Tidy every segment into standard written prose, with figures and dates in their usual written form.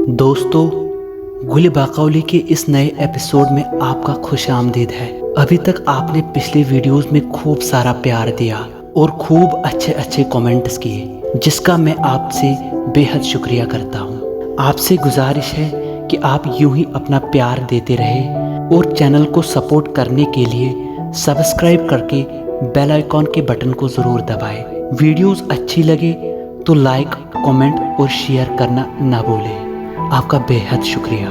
دوستو، گل باقولی کے اس نئے ایپیسوڈ میں آپ کا خوش آمدید ہے۔ ابھی تک آپ نے پچھلے ویڈیوز میں خوب سارا پیار دیا اور خوب اچھے کومنٹس کیے، جس کا میں آپ سے بے حد شکریہ کرتا ہوں۔ آپ سے گزارش ہے کہ آپ یوں ہی اپنا پیار دیتے رہے اور چینل کو سپورٹ کرنے کے لیے سبسکرائب کر کے بیل آئیکن کے بٹن کو ضرور دبائیں۔ ویڈیوز اچھی لگے تو لائک، کمنٹ اور شیئر کرنا نہ بھولیں۔ آپ کا بے حد شکریہ۔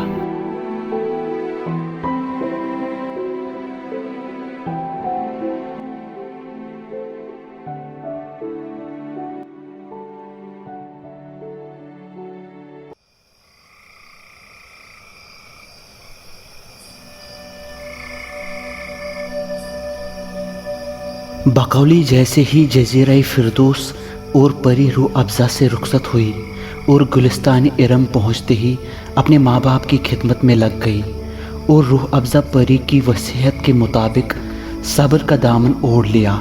باقولی جیسے ہی جزیرہ فردوس اور پری روح افزا سے رخصت ہوئی اور گلستان ارم پہنچتے ہی اپنے ماں باپ کی خدمت میں لگ گئی اور روح افزا پری کی وصیت کے مطابق صبر کا دامن اوڑھ لیا۔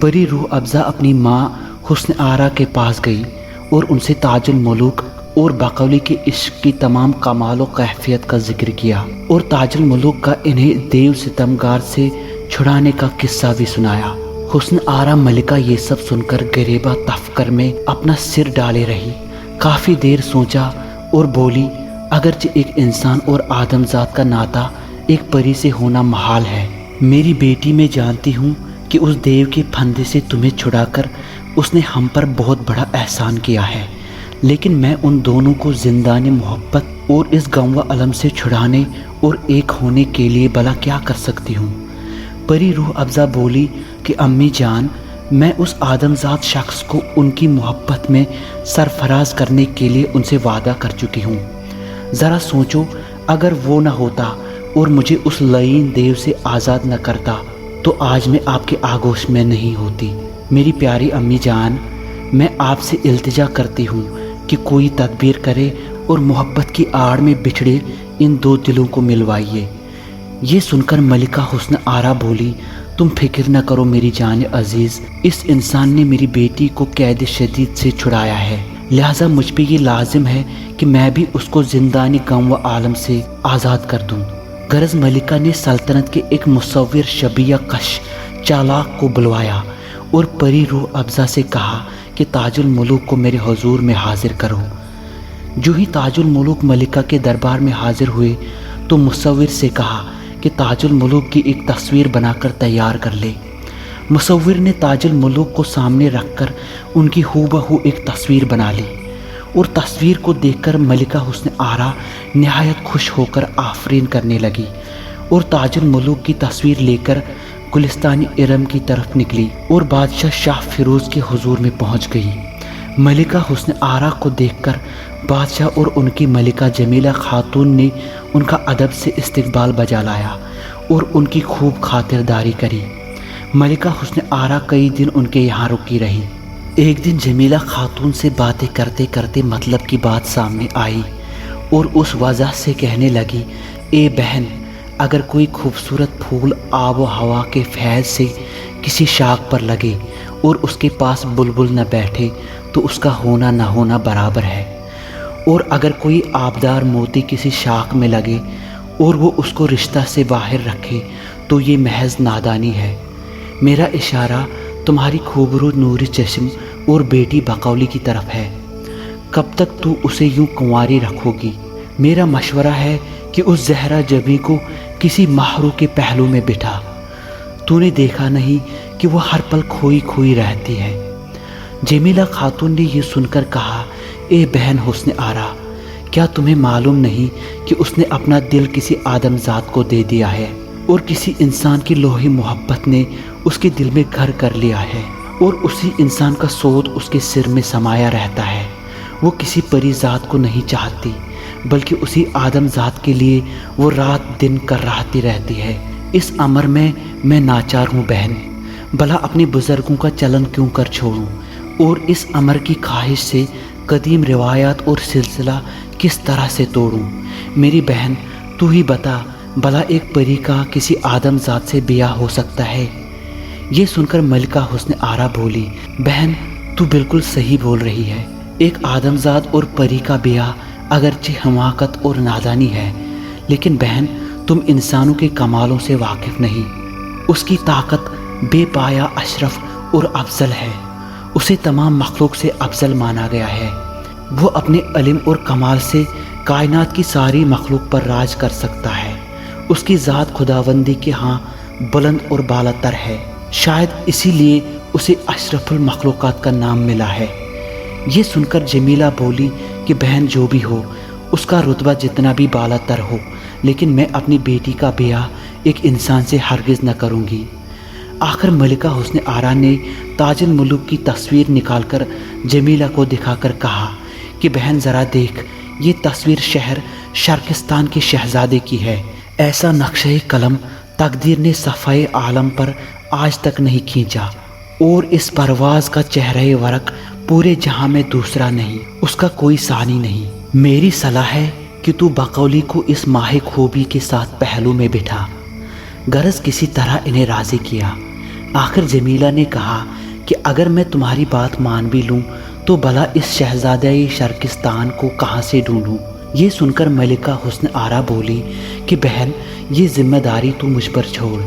پری روح افزا اپنی ماں حسن آرا کے پاس گئی اور ان سے تاج الملوک اور باقولی کے عشق کی تمام کمال و کیفیت کا ذکر کیا اور تاج الملوک کا انہیں دیو ستمگار سے چھڑانے کا قصہ بھی سنایا۔ حسن آرا ملکہ یہ سب سن کر غریبہ تفکر میں اپنا سر ڈالے رہی۔ کافی دیر سوچا اور بولی، اگرچہ ایک انسان اور آدم ذات کا ناطہ ایک پری سے ہونا محال ہے، میری بیٹی میں جانتی ہوں کہ اس دیو کے پھندے سے تمہیں چھڑا کر اس نے ہم پر بہت بڑا احسان کیا ہے، لیکن میں ان دونوں کو زندان محبت اور اس غم و الم سے چھڑانے اور ایک ہونے کے لیے بھلا کیا کر سکتی ہوں؟ پری روح افزا بولی کہ امی جان، میں اس آدم ذات شخص کو ان کی محبت میں سرفراز کرنے کے لیے ان سے وعدہ کر چکی ہوں۔ ذرا سوچو، اگر وہ نہ ہوتا اور مجھے اس لعین دیو سے آزاد نہ کرتا تو آج میں آپ کے آغوش میں نہیں ہوتی۔ میری پیاری امی جان، میں آپ سے التجا کرتی ہوں کہ کوئی تدبیر کرے اور محبت کی آڑ میں بچھڑے ان دو دلوں کو ملوائیے۔ یہ سن کر ملکہ حسن آرا بولی، تم فکر نہ کرو میری جان عزیز، اس انسان نے میری بیٹی کو قید شدید سے چھڑایا ہے، لہٰذا مجھ پہ یہ لازم ہے کہ میں بھی اس کو زندانی غم و عالم سے آزاد کر دوں۔ غرض ملکہ نے سلطنت کے ایک مصور شبیہ کش چالاک کو بلوایا اور پری روح افزا سے کہا کہ تاج الملوک کو میرے حضور میں حاضر کرو۔ جو ہی تاج الملوک ملکہ کے دربار میں حاضر ہوئے تو مصور سے کہا کہ تاج الملوک کی ایک تصویر بنا کر تیار کر لے۔ مصور نے تاج الملوک کو سامنے رکھ کر ان کی ہو بہو ایک تصویر بنا لی اور تصویر کو دیکھ کر ملکہ حسن آرا نہایت خوش ہو کر آفرین کرنے لگی اور تاج الملوک کی تصویر لے کر گلستان ارم کی طرف نکلی اور بادشاہ شاہ فیروز کے حضور میں پہنچ گئی۔ ملکہ حسن آرا کو دیکھ کر بادشاہ اور ان کی ملکہ جمیلہ خاتون نے ان کا ادب سے استقبال بجا لایا اور ان کی خوب خاطرداری کری۔ ملکہ حسن آرا کئی دن ان کے یہاں رکی رہی۔ ایک دن جمیلہ خاتون سے باتیں کرتے کرتے مطلب کی بات سامنے آئی اور اس وجہ سے کہنے لگی، اے بہن، اگر کوئی خوبصورت پھول آب و ہوا کے فیض سے کسی شاخ پر لگے اور اس کے پاس بلبل نہ بیٹھے تو اس کا ہونا نہ ہونا برابر ہے، اور اگر کوئی آبدار موتی کسی شاخ میں لگے اور وہ اس کو رشتہ سے باہر رکھے تو یہ محض نادانی ہے۔ میرا اشارہ تمہاری خوبرو نور چشم اور بیٹی باقولی کی طرف ہے۔ کب تک تو اسے یوں کنواری رکھو گی؟ میرا مشورہ ہے کہ اس زہرا جبیں کو کسی مہرو کے پہلو میں بٹھا۔ تو نے دیکھا نہیں کہ وہ ہر پل کھوئی کھوئی رہتی ہے؟ جمیلہ خاتون نے یہ سن کر کہا، اے بہن حسن آرا، کیا تمہیں معلوم نہیں کہ اس نے اپنا دل کسی آدم ذات کو دے دیا ہے اور کسی انسان کی لوہی محبت نے اس کے دل میں گھر کر لیا ہے اور اسی انسان کا سود اس کے سر میں سمایا رہتا ہے؟ وہ کسی پری ذات کو نہیں چاہتی بلکہ اسی آدم ذات کے لیے وہ رات دن کرراہتی رہتی ہے۔ اس امر میں ناچار ہوں بہن، بھلا اپنے بزرگوں کا چلن کیوں کر چھوڑوں اور اس امر کی خواہش سے قدیم روایات اور سلسلہ کس طرح سے توڑوں؟ میری بہن، تو ہی بتا، بھلا ایک پری کا کسی آدم ذات سے بیاہ ہو سکتا ہے؟ یہ سن کر ملکہ حسن آرا بولی، بہن تو بالکل صحیح بول رہی ہے، ایک آدم ذات اور پری کا بیاہ اگرچہ حماقت اور نادانی ہے، لیکن بہن تم انسانوں کے کمالوں سے واقف نہیں۔ اس کی طاقت بے پایا، اشرف اور افضل ہے۔ اسے تمام مخلوق سے افضل مانا گیا ہے۔ وہ اپنے علم اور کمال سے کائنات کی ساری مخلوق پر راج کر سکتا ہے۔ اس کی ذات خداوندی کے ہاں بلند اور بالاتر ہے، شاید اسی لیے اسے اشرف المخلوقات کا نام ملا ہے۔ یہ سن کر جمیلہ بولی کہ بہن جو بھی ہو، اس کا رتبہ جتنا بھی بالاتر ہو، لیکن میں اپنی بیٹی کا بیاہ ایک انسان سے ہرگز نہ کروں گی۔ آخر ملکہ حسن آرا نے تاج الملوک کی تصویر نکال کر جمیلہ کو دکھا کر کہا کہ بہن ذرا دیکھ، یہ تصویر شہر شرقستان کے شہزادے کی ہے۔ ایسا نقشہ قلم تقدیر نے صفحۂ عالم پر آج تک نہیں کھینچا، اور اس پرواز کا چہرہ ورق پورے جہاں میں دوسرا نہیں، اس کا کوئی ثانی نہیں۔ میری صلاح ہے کہ تو بقولی کو اس ماہ خوبی کے ساتھ پہلو میں بٹھا۔ غرض کسی طرح انہیں راضی کیا۔ آخر جمیلہ نے کہا کہ اگر میں تمہاری بات مان بھی لوں تو بھلا اس شہزادہ شرقستان کو کہاں سے ڈھونڈوں؟ یہ سن کر ملکہ حسن آرا بولی کہ بہن یہ ذمہ داری تو مجھ پر چھوڑ،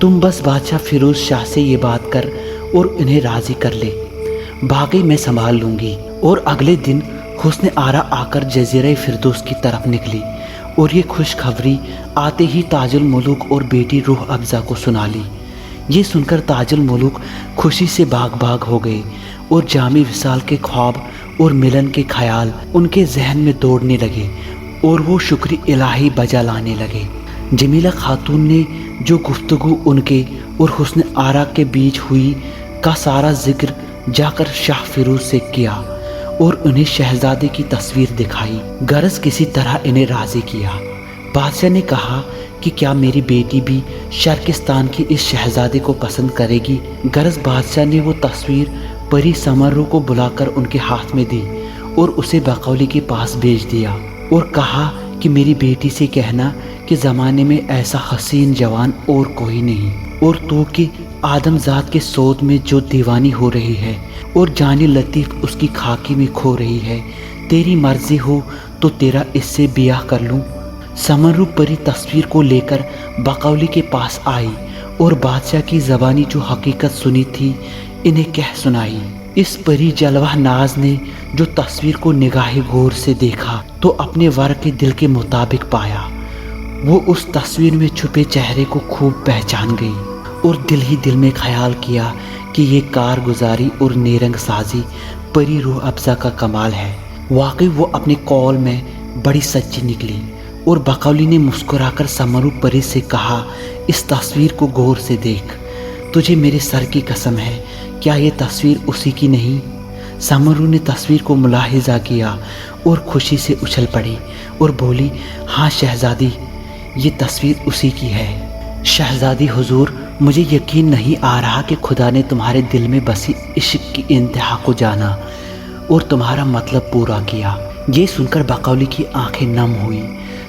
تم بس بادشاہ فیروز شاہ سے یہ بات کر اور انہیں راضی کر لے، باقی میں سنبھال لوں گی۔ اور اگلے دن حسن آرا آ کر جزیرہ فردوس کی طرف نکلی اور یہ خوشخبری آتے ہی تاج الملوک اور بیٹی روح افزا کو سنا لی۔ یہ سن کر تاج الملوک خوشی سے باغ باغ ہو گئے اور جامع وصال کے خواب اور ملن کے خیال ان کے ذہن میں دوڑنے لگے اور وہ شکر الہی بجا لانے لگے۔ جمیلہ خاتون نے جو گفتگو ان کے اور حسن آرا کے بیچ ہوئی کا سارا ذکر جا کر شاہ فیروز سے کیا اور انہیں شہزادے کی تصویر دکھائی، غرض کسی طرح انہیں راضی کیا۔ بادشاہ نے کہا کہ کیا میری بیٹی بھی شرقستان کی اس شہزادے کو پسند کرے گی؟ غرض بادشاہ نے وہ تصویر پری سمرو کو بلا کر ان کے ہاتھ میں دی اور اسے بقولی کے پاس بھیج دیا اور کہا کہ میری بیٹی سے کہنا کہ زمانے میں ایسا حسین جوان اور کوئی نہیں، اور تو کہ آدم ذات کے سود میں جو دیوانی ہو رہی ہے اور جانی لطیف اس کی خاکی میں کھو رہی ہے، تیری مرضی ہو تو تیرا اس سے بیاہ کر لوں۔ سمرو پری تصویر کو لے کر بقولی کے پاس آئی اور بادشاہ کی زبانی جو حقیقت سنی تھی انہیں کہہ سنائی۔ اس پری جلوہ ناز نے جو تصویر کو نگاہ غور سے دیکھا تو اپنے ور کے دل کے مطابق پایا۔ وہ اس تصویر میں چھپے چہرے کو خوب پہچان گئی اور دل ہی دل میں خیال کیا کہ یہ کارگزاری اور نیرنگ سازی پری روح افزا کا کمال ہے۔ واقعی وہ اپنے قول میں بڑی سچی نکلی اور بقولی نے مسکرا کر سمرو پری سے کہا، اس تصویر کو غور سے دیکھ، تجھے میرے سر کی قسم ہے، کیا یہ تصویر اسی کی نہیں؟ سمرو نے تصویر کو ملاحظہ کیا اور خوشی سے اچھل پڑی اور بولی، ہاں شہزادی، یہ تصویر اسی کی ہے۔ شہزادی حضور، مجھے یقین نہیں آ رہا کہ خدا نے تمہارے دل میں بسی عشق کی انتہا کو جانا اور تمہارا مطلب پورا کیا۔ یہ سن کر بقولی کی آنکھیں نم ہوئی۔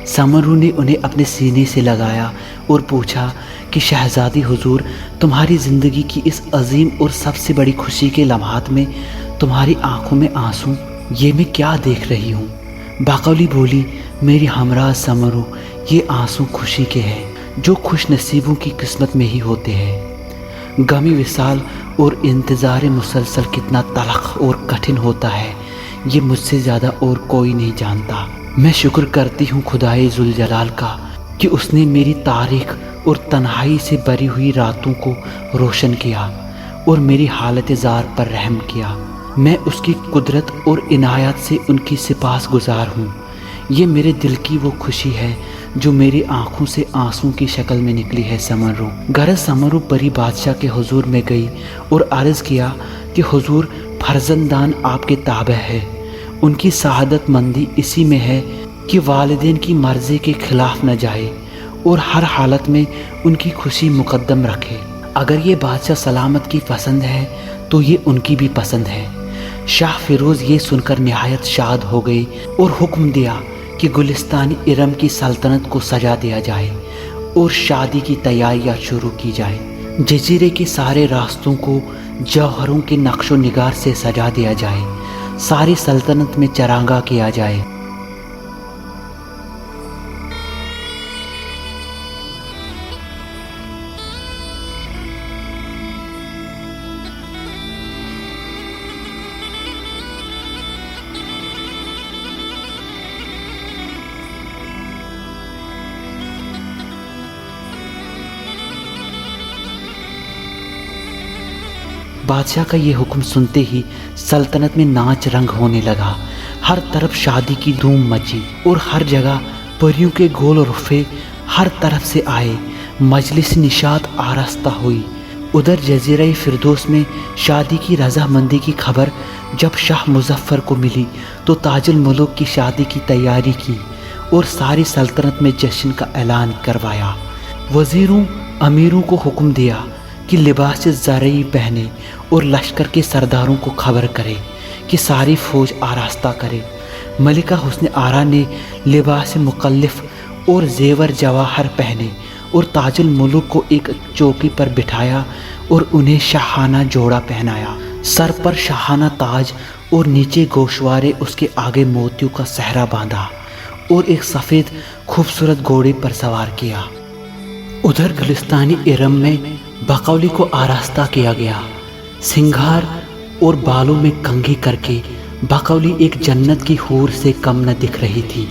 سمرو نے انہیں اپنے سینے سے لگایا اور پوچھا کہ شہزادی حضور، تمہاری زندگی کی اس عظیم اور سب سے بڑی خوشی کے لمحات میں تمہاری آنکھوں میں آنسو، یہ میں کیا دیکھ رہی ہوں؟ بقولی بولی، میری ہمراہ سمرو، یہ آنسو خوشی کے ہیں جو خوش نصیبوں کی قسمت میں ہی ہوتے ہیں۔ غم وصال اور انتظار مسلسل کتنا تلخ اور کٹھن ہوتا ہے، یہ مجھ سے زیادہ اور کوئی نہیں جانتا۔ میں شکر کرتی ہوں خدائے ذوالجلال کا کہ اس نے میری تاریک اور تنہائی سے بری ہوئی راتوں کو روشن کیا اور میری حالت زار پر رحم کیا۔ میں اس کی قدرت اور عنایت سے ان کی سپاس گزار ہوں۔ یہ میرے دل کی وہ خوشی ہے جو میری آنکھوں سے آنسوں کی شکل میں نکلی ہے سمرو۔ غرض سمرو پری بادشاہ کے حضور میں گئی اور عرض کیا کہ حضور، فرزندان آپ کے تابع ہے، ان کی سعادت مندی اسی میں ہے کہ والدین کی مرضی کے خلاف نہ جائے اور ہر حالت میں ان کی خوشی مقدم رکھے۔ اگر یہ بادشاہ سلامت کی پسند ہے تو یہ ان کی بھی پسند ہے۔ شاہ فیروز یہ سن کر نہایت شاد ہو گئی اور حکم دیا کہ گلستان ارم کی سلطنت کو سجا دیا جائے اور شادی کی تیاریاں شروع کی جائے۔ جزیرے کے سارے راستوں کو جوہروں کے نقش و نگار سے سجا دیا جائے، ساری سلطنت میں چرانگا کیا جائے بادشاہ کا یہ حکم سنتے ہی سلطنت میں ناچ رنگ ہونے لگا، ہر طرف شادی کی دھوم مچی اور ہر جگہ پریوں کے گول رفے ہر طرف سے آئے، مجلس نشاط آراستہ ہوئی۔ ادھر جزیرہ فردوس میں شادی کی رضامندی کی خبر جب شاہ مظفر کو ملی تو تاج الملوک کی شادی کی تیاری کی اور ساری سلطنت میں جشن کا اعلان کروایا۔ وزیروں امیروں کو حکم دیا کہ لباس زرعی پہنے اور لشکر کے سرداروں کو خبر کرے کہ ساری فوج آراستہ کرے۔ ملکہ حسن آرا نے لباس مکلف اور زیور جواہر پہنے اور تاج الملوک کو ایک چوکی پر بٹھایا اور انہیں شاہانہ جوڑا پہنایا، سر پر شاہانہ تاج اور نیچے گوشوارے، اس کے آگے موتیوں کا صحرا باندھا اور ایک سفید خوبصورت گھوڑے پر سوار کیا۔ ادھر گلستانی ارم میں بقولی کو آراستہ کیا گیا، سنگھار اور بالوں میں کنگھی کر کے بقولی ایک جنت کی حور سے کم نہ دکھ رہی تھی۔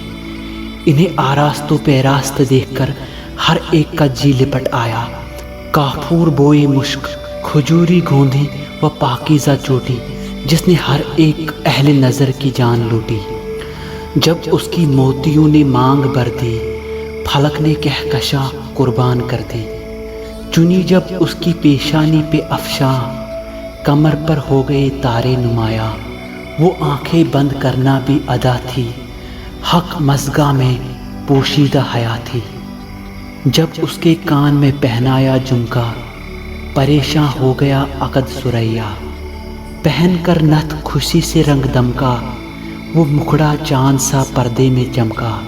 انہیں آراست و پیراست دیکھ کر ہر ایک کا جی لپٹ آیا۔ کافور بوئے مشک، کھجوری گوندھی و پاکیزہ چوٹی، جس نے ہر ایک اہل نظر کی جان لوٹی۔ جب اس کی موتیوں نے مانگ بھر دی، پھلک نے کہکشاں قربان کر دی۔ چنی جب اس کی پیشانی پہ افشاں، کمر پر ہو گئے تارے نمایاں۔ وہ آنکھیں بند کرنا بھی ادا تھی، حق مژگاں میں پوشیدہ حیا تھی۔ جب اس کے کان میں پہنایا جھمکا، پریشاں ہو گیا عقد ثریا۔ پہن کر نتھ خوشی سے رنگ دمکا، وہ مکھڑا چاند سا پردے میں چمکا۔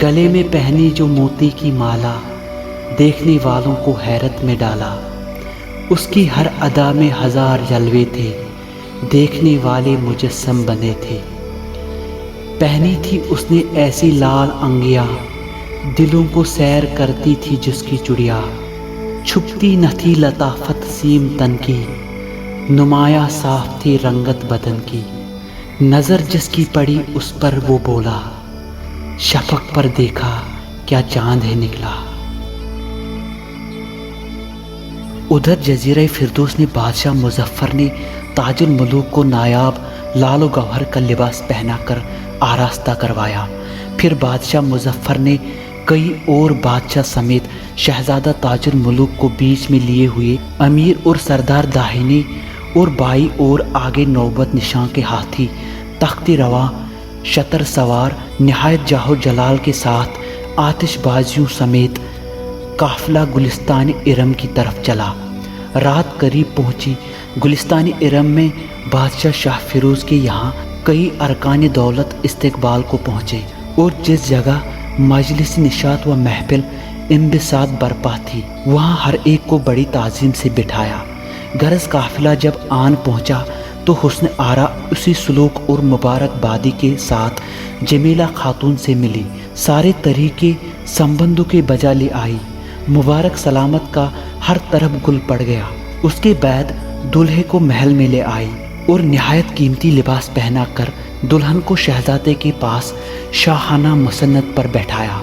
گلے میں پہنی جو موتی کی مالا، دیکھنے والوں کو حیرت میں ڈالا۔ اس کی ہر ادا میں ہزار جلوے تھے، دیکھنے والے مجسم بنے تھے۔ پہنی تھی اس نے ایسی لال انگیا، دلوں کو سیر کرتی تھی جس کی چڑیا۔ چھپتی نہ تھی لطافت سیم تن کی، نمایاں صاف تھی رنگت بدن کی۔ نظر جس کی پڑی اس پر وہ بولا، شفق پر دیکھا کیا چاند ہے نکلا۔ ادھر جزیرہ فردوس میں بادشاہ مظفر نے تاج الملوک کو نایاب لال و گوہر کا لباس پہنا کر آراستہ کروایا۔ پھر بادشاہ مظفر نے کئی اور بادشاہ سمیت شہزادہ تاج الملوک کو بیچ میں لیے ہوئے امیر اور سردار داہنے اور بائیں اور آگے نوبت نشاں کے ہاتھی، تختی رواں، شتر سوار، نہایت جاہ و جلال کے ساتھ آتش بازیوں سمیت قافلہ گلستان ارم کی طرف چلا۔ رات قریب پہنچی۔ گلستان ارم میں بادشاہ شاہ فیروز کے یہاں کئی ارکان دولت استقبال کو پہنچے اور جس جگہ مجلس نشاط و محفل انبساط برپا تھی وہاں ہر ایک کو بڑی تعظیم سے بٹھایا۔ غرض قافلہ جب آن پہنچا تو حسن آرا اسی سلوک اور مبارکبادی کے ساتھ جمیلہ خاتون سے ملی، سارے طریقے سمبندوں کے بجا لے آئی، مبارک سلامت کا ہر طرف گل پڑ گیا۔ اس کے بعد دلہے کو محل میں لے آئی اور نہایت قیمتی لباس پہنا کر دلہن کو شہزادے کے پاس شاہانہ مسند پر بیٹھایا۔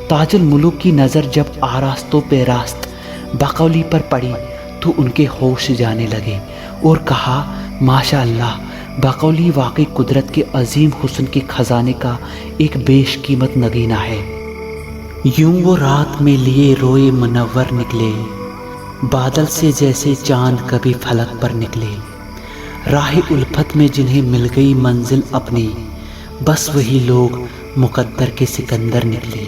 تاج الملوک کی نظر جب آراست و پیراست بقولی پر پڑی تو ان کے ہوش جانے لگے اور کہا، ماشاء اللہ، بقولی واقعی قدرت کے عظیم حسن کے خزانے کا ایک بیش قیمت نگینہ ہے۔ یوں وہ رات میں لیے روئے منور نکلے، بادل سے جیسے چاند کبھی فلک پر نکلے۔ راہ الفت میں جنہیں مل گئی منزل اپنی، بس وہی لوگ مقدر کے سکندر نکلے۔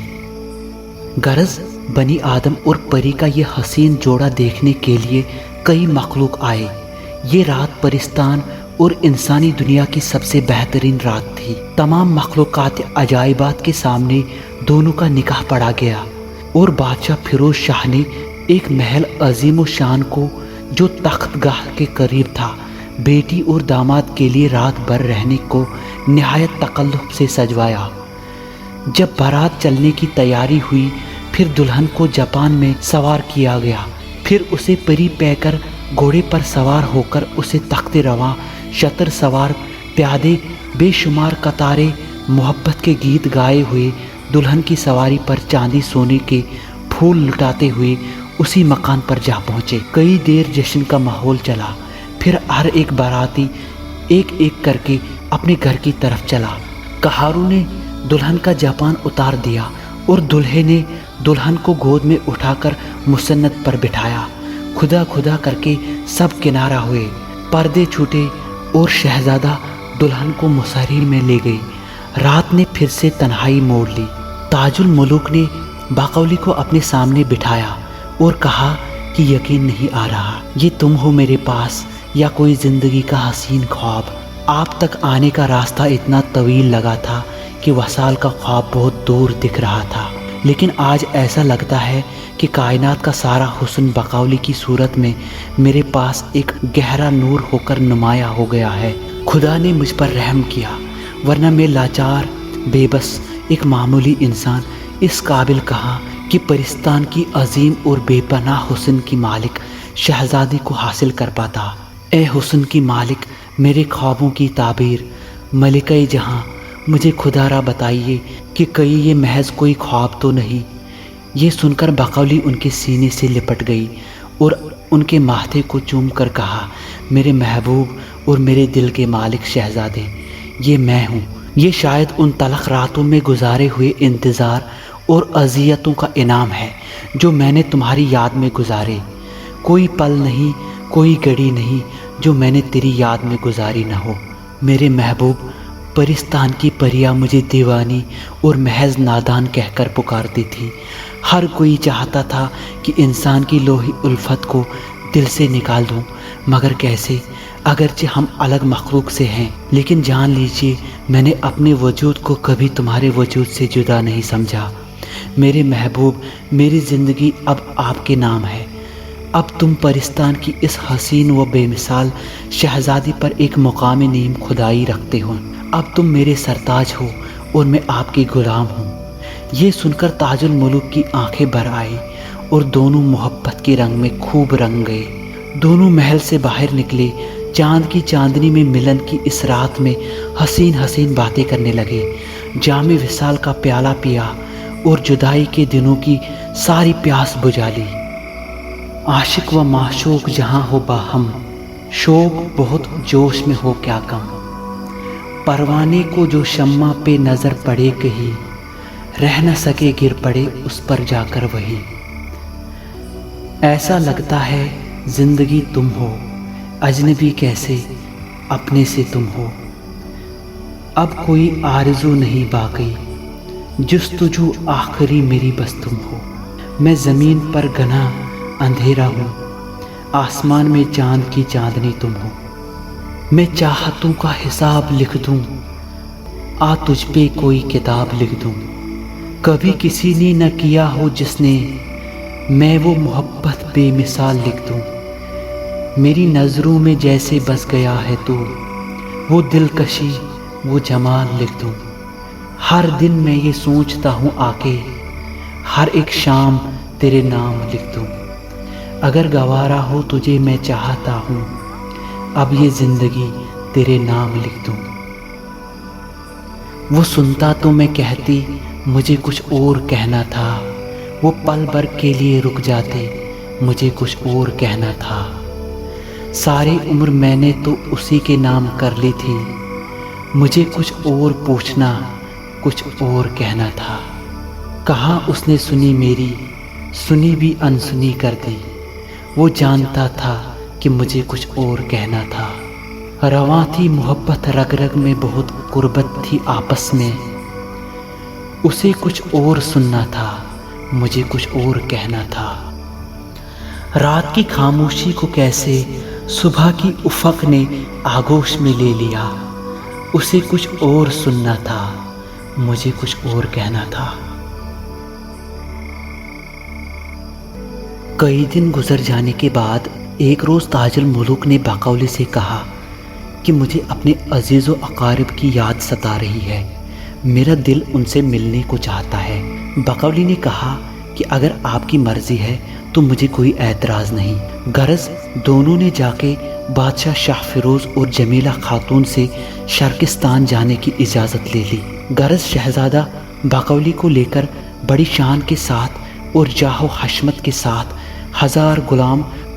غرض بنی آدم اور پری کا یہ حسین جوڑا دیکھنے کے لیے کئی مخلوق آئے۔ یہ رات پرستان اور انسانی دنیا کی سب سے بہترین رات تھی۔ تمام مخلوقات عجائبات کے سامنے دونوں کا نکاح پڑا گیا اور بادشاہ فیروز شاہ نے ایک محل عظیم و شان کو جو تخت گاہ کے قریب تھا بیٹی اور داماد کے لیے رات بھر رہنے کو نہایت تکلف سے سجوایا۔ جب بارات چلنے کی تیاری ہوئی پھر دلہن کو جاپان میں سوار کیا گیا، پھر اسے پری پہ کر گھوڑے پر سوار ہو کر اسے تخت رواں، شتر سوار، پیادے بے شمار قطارے محبت کے گیت گائے ہوئے دلہن کی سواری پر چاندی سونے کے پھول لٹاتے ہوئے اسی مکان پر جا پہنچے۔ کئی دیر جشن کا ماحول چلا، پھر پھر ہر ایک باراتی ایک ایک کر کے اپنے گھر کی طرف چلا۔ کہارو نے دلہن کا جاپان اتار دیا اور دلہے نے دلہن کو گود میں اٹھا کر مسند پر بٹھایا۔ خدا خدا کر کے سب کنارہ ہوئے، پردے چھوٹے اور شہزادہ دلہن کو مسہری میں لے گئی۔ رات نے پھر سے تنہائی موڑ لی۔ تاج الملوک نے باقولی کو اپنے سامنے بٹھایا اور کہا کہ یقین نہیں آ رہا، یہ تم ہو میرے پاس یا کوئی زندگی کا حسین خواب؟ آپ تک آنے کا راستہ اتنا طویل لگا تھا کہ وصال کا خواب بہت دور دکھ رہا تھا، لیکن آج ایسا لگتا ہے کہ کائنات کا سارا حسن باقولی کی صورت میں میرے پاس ایک گہرا نور ہو کر نمایاں ہو گیا ہے۔ خدا نے مجھ پر رحم کیا، ورنہ میں لاچار بے بس ایک معمولی انسان اس قابل کہاں کہ پرستان کی عظیم اور بے پناہ حسن کی مالک شہزادی کو حاصل کر پاتا۔ اے حسن کی مالک، میرے خوابوں کی تعبیر، ملکہ جہاں، مجھے خدا را بتائیے کہ کہیں یہ محض کوئی خواب تو نہیں۔ یہ سن کر باقولی ان کے سینے سے لپٹ گئی اور ان کے ماتھے کو چوم کر کہا، میرے محبوب اور میرے دل کے مالک شہزادے، یہ میں ہوں۔ یہ شاید ان تلخ راتوں میں گزارے ہوئے انتظار اور اذیتوں کا انعام ہے جو میں نے تمہاری یاد میں گزارے۔ کوئی پل نہیں، کوئی گھڑی نہیں جو میں نے تیری یاد میں گزاری نہ ہو۔ میرے محبوب، پرستان کی پریاں مجھے دیوانی اور محض نادان کہہ کر پکارتی تھی۔ ہر کوئی چاہتا تھا کہ انسان کی لوہی الفت کو دل سے نکال دوں، مگر کیسے؟ اگرچہ ہم الگ مخلوق سے ہیں، لیکن جان لیجیے میں نے اپنے وجود کو کبھی تمہارے وجود سے جدا نہیں سمجھا۔ میرے محبوب، میری زندگی اب آپ کے نام ہے۔ اب تم پرستان کی اس حسین و بے مثال شہزادی پر ایک مقام نیم خدائی رکھتے ہو۔ اب تم میرے سرتاج ہو اور میں آپ کی غلام ہوں۔ یہ سن کر تاج الملوک کی آنکھیں بھر آئی اور دونوں محبت کے رنگ میں خوب رنگ گئے۔ دونوں محل سے باہر نکلے، چاند کی چاندنی میں ملن کی اس رات میں حسین حسین باتیں کرنے لگے۔ جام وصال کا پیالہ پیا اور جدائی کے دنوں کی ساری پیاس بجھا لی۔ عاشق و معشوق جہاں ہو باہم، شوق بہت جوش میں ہو کیا کم۔ پروانے کو جو شمع پہ نظر پڑے کہیں، رہ نہ سکے گر پڑے اس پر جا کر وہی۔ ایسا لگتا ہے زندگی تم ہو، اجنبی کیسے اپنے سے تم ہو۔ اب کوئی آرزو نہیں باقی، جستجو آخری میری بس تم ہو۔ میں زمین پر گنا اندھیرا ہوں، آسمان میں چاند کی چاندنی تم ہو۔ میں چاہتوں کا حساب لکھ دوں، آ تجھ پہ کوئی کتاب لکھ دوں۔ کبھی کسی نے نہ کیا ہو جس نے، میں وہ محبت بے مثال لکھ دوں۔ میری نظروں میں جیسے بس گیا ہے تو، وہ دلکشی وہ جمال لکھ دوں۔ ہر دن میں یہ سوچتا ہوں آ کے، ہر ایک شام تیرے نام لکھ دوں۔ اگر گوارا ہو تجھے میں چاہتا ہوں، اب یہ زندگی تیرے نام لکھ دوں۔ وہ سنتا تو میں کہتی مجھے کچھ اور کہنا تھا، وہ پل بھر کے لیے رک جاتے مجھے کچھ اور کہنا تھا۔ ساری عمر میں نے تو اسی کے نام کر لی تھی، مجھے کچھ اور پوچھنا، کچھ اور کہنا تھا۔ کہاں اس نے سنی میری، سنی بھی انسنی کر دی۔ وہ جانتا تھا کہ مجھے کچھ اور کہنا تھا۔ رواں تھی محبت رگ رگ میں، بہت قربت تھی آپس میں۔ اسے کچھ اور سننا تھا، مجھے کچھ اور کہنا تھا۔ رات کی خاموشی کو کیسے صبح کی افق نے آغوش میں لے لیا۔ اسے کچھ اور سننا تھا، مجھے کچھ اور کہنا تھا۔ کئی دن گزر جانے کے بعد ایک روز تاج الملوک نے باقولی سے کہا کہ مجھے اپنے عزیز و اقارب کی یاد ستا رہی ہے، میرا دل ان سے ملنے کو چاہتا ہے۔ باقولی نے کہا کہ اگر آپ کی مرضی ہے تو مجھے کوئی اعتراض نہیں۔ غرض دونوں نے جا کے بادشاہ شاہ فیروز اور جمیلہ خاتون سے شرقستان جانے کی اجازت لے لی۔ غرض شہزادہ باقولی کو لے کر بڑی شان کے ساتھ اور جاہ و حشمت کے ساتھ 1000 غلام